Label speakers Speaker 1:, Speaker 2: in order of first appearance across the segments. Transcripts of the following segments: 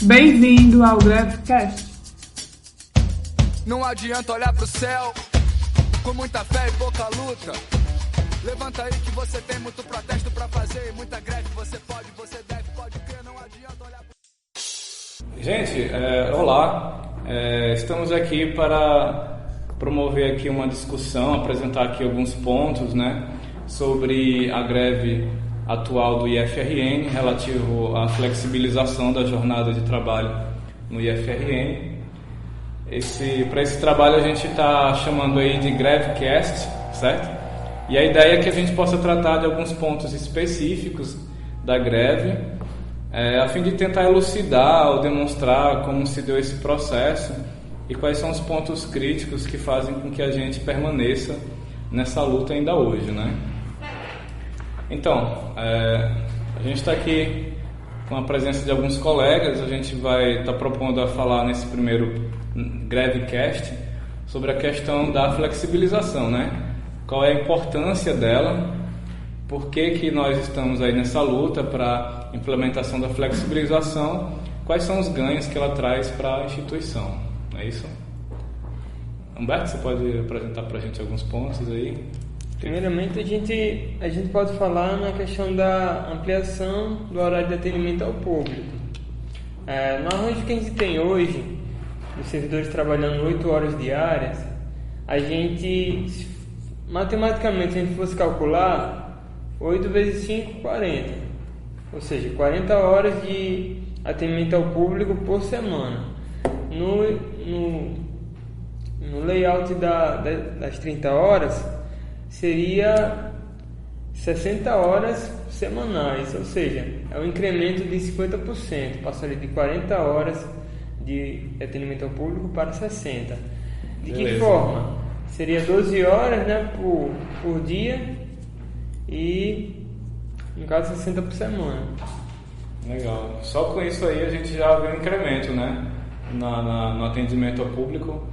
Speaker 1: Bem-vindo ao GreveCast.
Speaker 2: Não adianta olhar pro céu com muita fé e pouca luta. Levanta aí que você tem muito protesto pra fazer, muita greve, você pode, você deve, pode crer, não adianta olhar pro...
Speaker 3: Gente, olá, estamos aqui para promover aqui uma discussão, apresentar aqui alguns pontos, né, sobre a greve atual do IFRN relativo à flexibilização da jornada de trabalho no IFRN. Para esse trabalho a gente está chamando aí de GreveCast, certo? E a ideia é que a gente possa tratar de alguns pontos específicos da greve, a fim de tentar elucidar ou demonstrar como se deu esse processo e quais são os pontos críticos que fazem com que a gente permaneça nessa luta ainda hoje, né? Então, a gente está aqui com a presença de alguns colegas. A gente vai estar propondo a falar nesse primeiro GreveCast sobre a questão da flexibilização, né? Qual é a importância dela, por que nós estamos aí nessa luta para a implementação da flexibilização, quais são os ganhos que ela traz para a instituição, não é isso? Humberto, você pode apresentar para a gente alguns pontos aí?
Speaker 4: Primeiramente, a gente pode falar na questão da ampliação do horário de atendimento ao público. No arranjo que a gente tem hoje, os servidores trabalhando 8 horas diárias, a gente, matematicamente, se a gente fosse calcular, 8 vezes 5, 40. Ou seja, 40 horas de atendimento ao público por semana. No layout das 30 horas, seria 60 horas semanais, ou seja, é um incremento de 50%, passaria de 40 horas de atendimento ao público para 60. De
Speaker 3: Beleza.
Speaker 4: Que forma? Seria 12 horas, né, por dia e, no caso, 60 por semana.
Speaker 3: Legal. Só com isso aí a gente já vê um incremento, né, no atendimento ao público.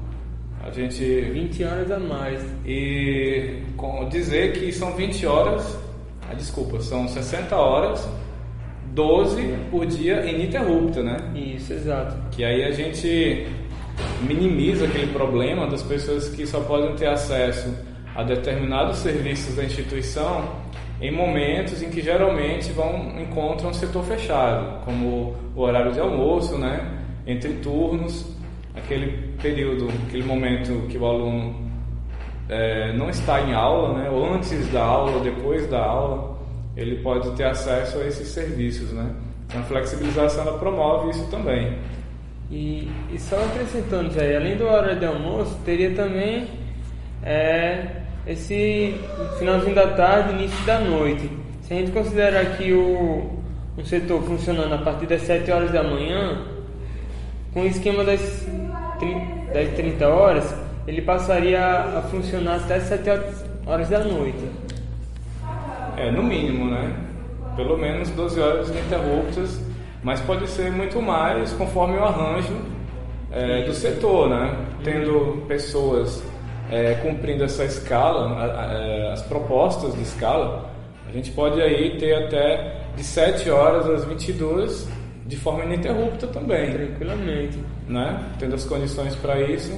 Speaker 3: A gente
Speaker 4: 20 horas a mais.
Speaker 3: E dizer que são 20 horas, são 60 horas, 12 por dia ininterrupta, né?
Speaker 4: Isso, exato.
Speaker 3: Que aí a gente minimiza aquele problema das pessoas que só podem ter acesso a determinados serviços da instituição em momentos em que geralmente encontram um setor fechado, como o horário de almoço, né? Entre turnos. Aquele período, aquele momento que o aluno não está em aula, né? Ou antes da aula, ou depois da aula, ele pode ter acesso a esses serviços, né? Então a flexibilização ela promove isso também.
Speaker 4: E só acrescentando, já, além do horário de almoço, teria também esse finalzinho da tarde, início da noite. Se a gente considerar que um setor funcionando a partir das 7 horas da manhã, com o esquema das 30 horas, ele passaria a funcionar até 7 horas da noite.
Speaker 3: No mínimo, né? Pelo menos 12 horas ininterruptas, mas pode ser muito mais conforme o arranjo do setor, né? Tendo pessoas cumprindo essa escala, as propostas de escala, a gente pode aí ter até de 7 horas às 22 de forma ininterrupta também.
Speaker 4: Tranquilamente.
Speaker 3: Né? Tendo as condições para isso,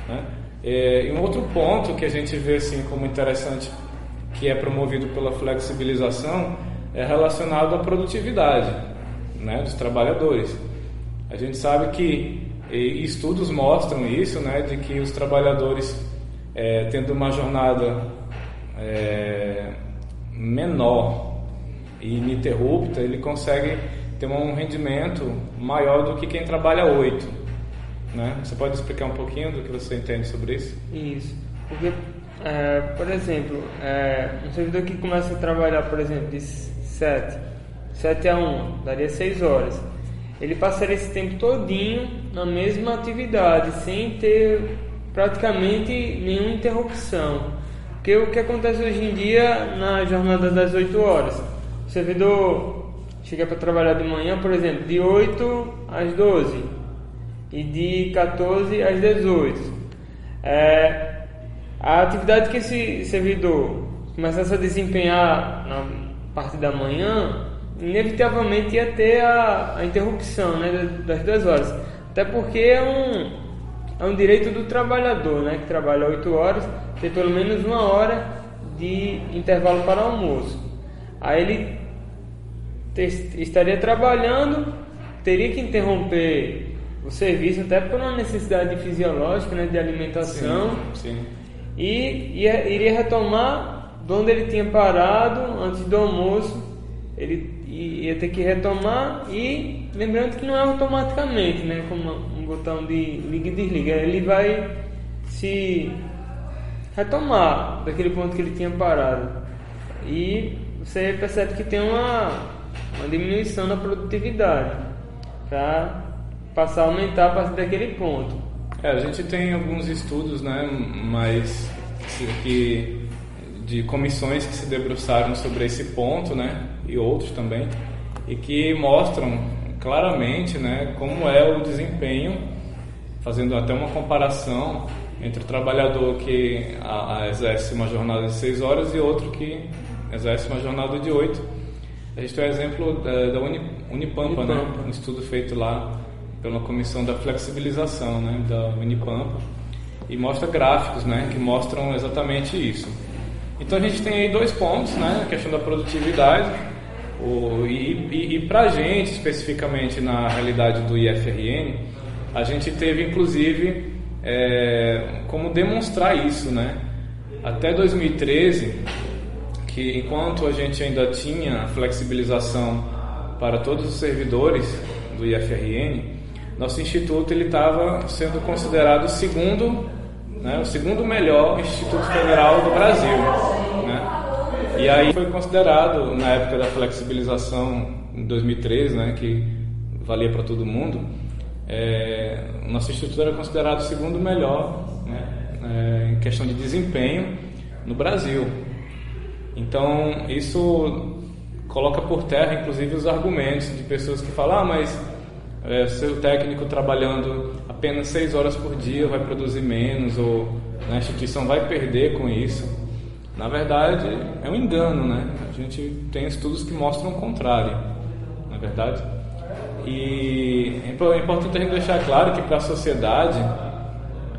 Speaker 3: né? E um outro ponto que a gente vê assim como interessante, que é promovido pela flexibilização, é relacionado à produtividade, né, dos trabalhadores. A gente sabe que estudos mostram isso, né, de que os trabalhadores tendo uma jornada menor e ininterrupta, ele consegue ter um rendimento maior do que quem trabalha 8, né? Você pode explicar um pouquinho do que você entende sobre isso?
Speaker 4: Isso, porque, por exemplo, um servidor que começa a trabalhar, por exemplo, de 7 a 1, daria 6 horas. Ele passaria esse tempo todinho na mesma atividade, sem ter praticamente nenhuma interrupção. Porque o que acontece hoje em dia na jornada das 8 horas? O servidor chega para trabalhar de manhã, por exemplo, de 8 às 12 e de 14 às 18. A atividade que esse servidor começasse a desempenhar na parte da manhã, inevitavelmente ia ter a interrupção, né, das 2 horas. Até porque é um direito do trabalhador, né, que trabalha 8 horas, ter pelo menos 1 hora de intervalo para almoço. Aí ele estaria trabalhando, teria que interromper o serviço até por uma necessidade fisiológica, né, de alimentação.
Speaker 3: Sim.
Speaker 4: E iria retomar de onde ele tinha parado antes do almoço. Ele ia ter que retomar, e lembrando que não é automaticamente, né, como um botão de liga e desliga. Ele vai se retomar daquele ponto que ele tinha parado, e você percebe que tem uma diminuição na produtividade para passar a aumentar a partir daquele ponto.
Speaker 3: A gente tem alguns estudos, né, mas de comissões que se debruçaram sobre esse ponto, né, e outros também, e que mostram claramente, né, como é o desempenho, fazendo até uma comparação entre o trabalhador que exerce uma jornada de 6 horas e outro que exerce uma jornada de 8. A gente tem o exemplo da Unipampa, né, um estudo feito lá pela comissão da flexibilização, né, da Unipampa, e mostra gráficos, né, que mostram exatamente isso. Então a gente tem aí 2 pontos, né, a questão da produtividade, e para a gente, especificamente na realidade do IFRN, a gente teve inclusive como demonstrar isso, né? Até 2013, que enquanto a gente ainda tinha a flexibilização para todos os servidores do IFRN, nosso instituto estava sendo considerado o segundo melhor instituto federal do Brasil, né? E aí foi considerado, na época da flexibilização em 2013, né, que valia para todo mundo, nosso instituto era considerado o segundo melhor, né, em questão de desempenho no Brasil. Então isso coloca por terra inclusive os argumentos de pessoas que falam: mas seu técnico trabalhando apenas 6 horas por dia vai produzir menos, ou a instituição vai perder com isso. Na verdade, é um engano, né? A gente tem estudos que mostram o contrário, na verdade. E é importante a gente deixar claro que para a sociedade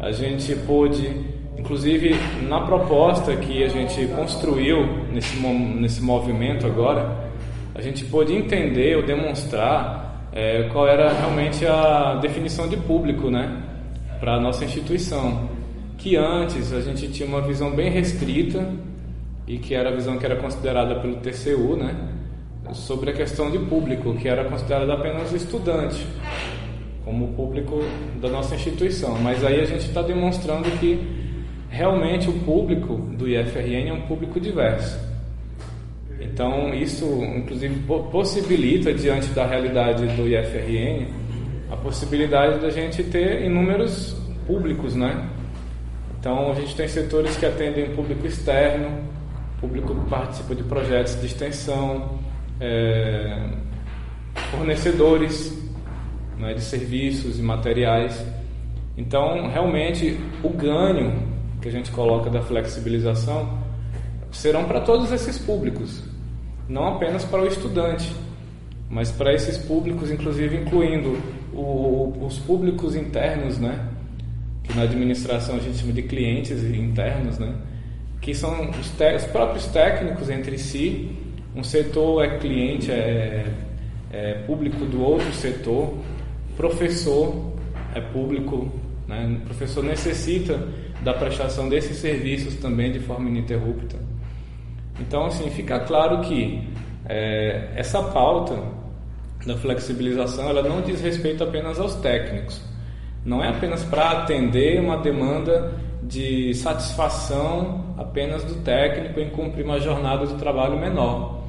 Speaker 3: a gente pôde, inclusive na proposta que a gente construiu nesse movimento agora, a gente pôde entender ou demonstrar qual era realmente a definição de público, né, para a nossa instituição. Que antes a gente tinha uma visão bem restrita, e que era a visão que era considerada pelo TCU, né, sobre a questão de público, que era considerado apenas o estudante como público da nossa instituição. Mas aí a gente está demonstrando que realmente o público do IFRN é um público diverso. Então isso inclusive possibilita, diante da realidade do IFRN, a possibilidade da gente ter inúmeros públicos, né? Então a gente tem setores que atendem público externo, público que participa de projetos de extensão, fornecedores, né, de serviços e materiais. Então realmente o ganho que a gente coloca da flexibilização serão para todos esses públicos, não apenas para o estudante, mas para esses públicos, inclusive incluindo os públicos internos, né, que na administração a gente chama de clientes internos, né, que são os próprios técnicos entre si. Um setor é cliente, é público do outro setor, professor é público, né, o professor necessita da prestação desses serviços também de forma ininterrupta. Então, assim, fica claro que essa pauta da flexibilização, ela não diz respeito apenas aos técnicos. Não é apenas para atender uma demanda de satisfação apenas do técnico em cumprir uma jornada de trabalho menor.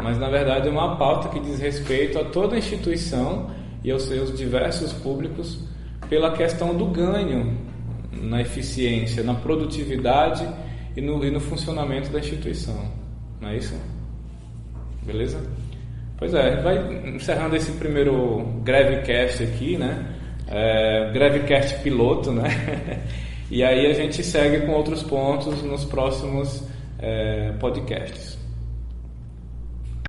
Speaker 3: Mas, na verdade, é uma pauta que diz respeito a toda a instituição e aos seus diversos públicos pela questão do ganho na eficiência, na produtividade e no funcionamento da instituição. Não é isso? Beleza? Pois é, a gente vai encerrando esse primeiro Grevecast aqui, né? Grevecast piloto, né? E aí a gente segue com outros pontos nos próximos podcasts.